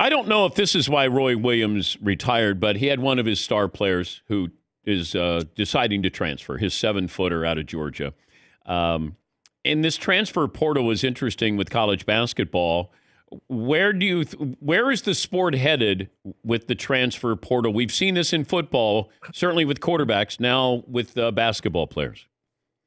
I don't know if this is why Roy Williams retired, but he had one of his star players who is deciding to transfer, his 7-footer out of Georgia. And this transfer portal is interesting with college basketball. Where is the sport headed with the transfer portal? We've seen this in football, certainly with quarterbacks, now with basketball players.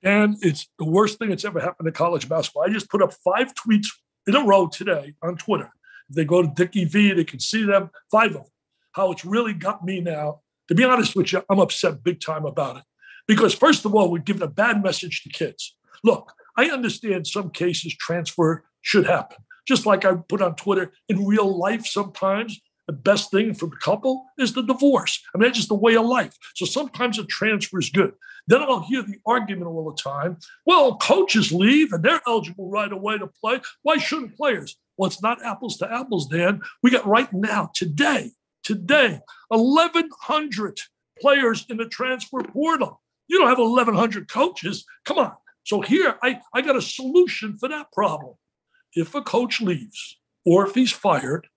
And it's the worst thing that's ever happened to college basketball. I just put up 5 tweets in a row today on Twitter. If they go to Dickie V, they can see them, 5 of them. How it's really got me now. To be honest with you, I'm upset big time about it. Because first of all, we're giving a bad message to kids. Look, I understand some cases transfer should happen. Just like I put on Twitter, in real life sometimes, the best thing for the couple is the divorce. I mean, that's just the way of life. So sometimes a transfer is good. Then I'll hear the argument all the time, well, coaches leave and they're eligible right away to play. Why shouldn't players? Well, it's not apples to apples, Dan. We got right now, today, 1,100 players in the transfer portal. You don't have 1,100 coaches. Come on. So here, I got a solution for that problem. If a coach leaves or if he's fired,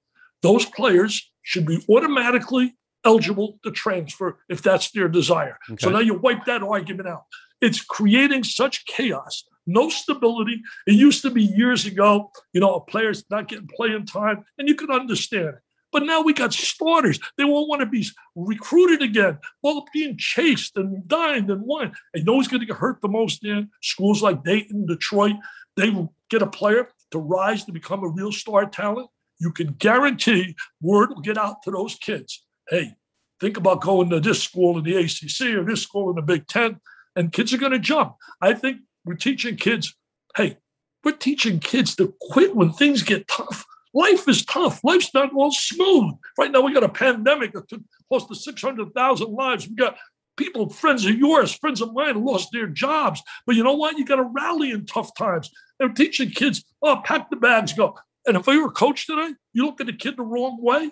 those players should be automatically eligible to transfer if that's their desire. Okay. So now you wipe that argument out. It's creating such chaos, no stability. It used to be years ago, a player's not getting playing time, and you could understand it. But now we got starters. They won't want to be recruited again. Well, being chased and dined and won. And you know who's going to get hurt the most in schools like Dayton, Detroit? They will get a player to rise to become a real star talent. You can guarantee word will get out to those kids. Hey, think about going to this school in the ACC or this school in the Big Ten, and kids are going to jump. I think we're teaching kids, we're teaching kids to quit when things get tough. Life is tough. Life's not all smooth. Right now, we got a pandemic that took close to 600,000 lives. We got people, friends of yours, friends of mine, who lost their jobs. But you know what? You got to rally in tough times. They're teaching kids, pack the bags, go. And if I were a coach today, you look at the kid the wrong way.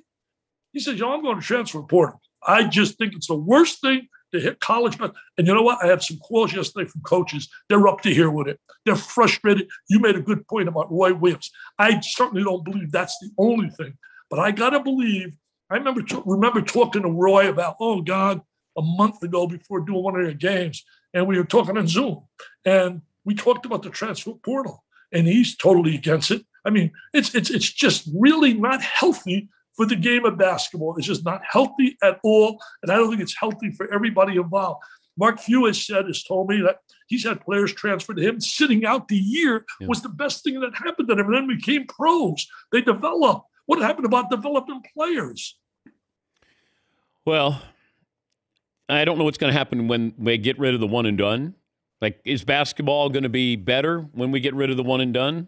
He says, I'm going to transfer portal. I just think it's the worst thing to hit college. And you know what? I had some calls yesterday from coaches. They're up to here with it. They're frustrated. You made a good point about Roy Williams. I certainly don't believe that's the only thing. But I got to believe, I remember talking to Roy about, a month ago before doing one of their games. And we were talking on Zoom. And we talked about the transfer portal. And he's totally against it. I mean, it's just really not healthy for the game of basketball. It's just not healthy at all. And I don't think it's healthy for everybody involved. Mark Few has told me that he's had players transferred to him. Sitting out the year was the best thing that happened to them. And then became pros. They developed. What happened about developing players? Well, I don't know what's going to happen when they get rid of the one and done. Like, is basketball going to be better when we get rid of the one and done?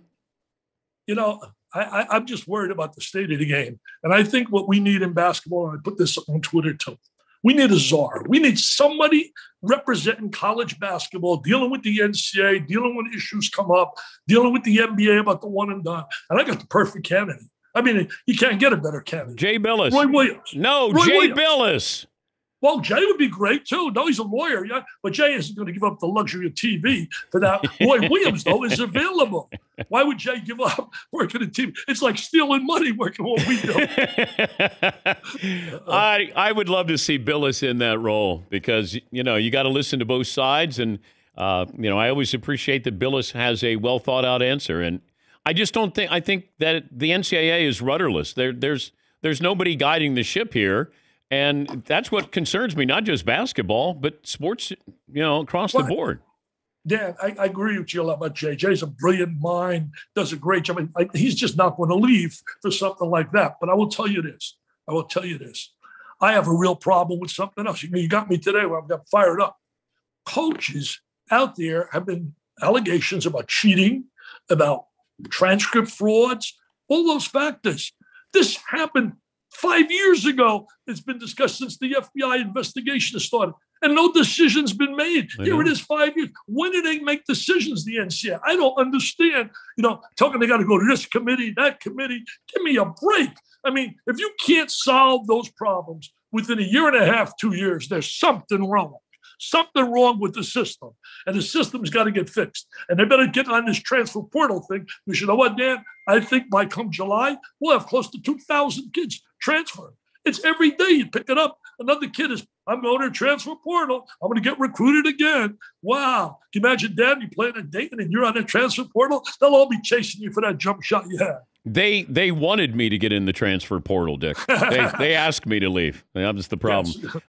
I'm just worried about the state of the game. And I think what we need in basketball, and I put this on Twitter too, we need a czar. We need somebody representing college basketball, dealing with the NCAA, dealing when issues come up, dealing with the NBA about the one and done. And I got the perfect candidate. I mean, you can't get a better candidate. Jay Billis. Roy Williams. No, Roy Jay Williams. Billis. Well, Jay would be great, too. No, he's a lawyer, yeah. But Jay isn't going to give up the luxury of TV for that. Roy Williams, though, is available. Why would Jay give up working at TV? It's like stealing money working what we do. I would love to see Billis in that role because, you got to listen to both sides. And, I always appreciate that Billis has a well-thought-out answer. And I just don't think – I think that the NCAA is rudderless. There's nobody guiding the ship here. And that's what concerns me, not just basketball, but sports, across the board. Dan, I agree with you a lot about Jay. Jay's a brilliant mind, does a great job. I mean, he's just not going to leave for something like that. But I will tell you this. I have a real problem with something else. You got me today where I got fired up. Coaches out there have been allegations about cheating, about transcript frauds, all those factors. This happened 5 years ago. It's been discussed since the FBI investigation started, and no decision's been made. Here it is 5 years. When do they make decisions, the NCAA? I don't understand. Talking they got to go to this committee, that committee. Give me a break. I mean, if you can't solve those problems within a year and a half, 2 years, there's something wrong. something wrong with the system, and the system's got to get fixed. And they better get on this transfer portal thing. Because you know what, Dan? I think by come July, we'll have close to 2,000 kids transfer. It's every day you pick it up. Another kid is, I'm going to transfer portal. I'm going to get recruited again. Wow. Can you imagine, Dad, you playing a Dayton and you're on the transfer portal? They'll all be chasing you for that jump shot you had. They wanted me to get in the transfer portal, Dick. They asked me to leave. That was the problem. Yes.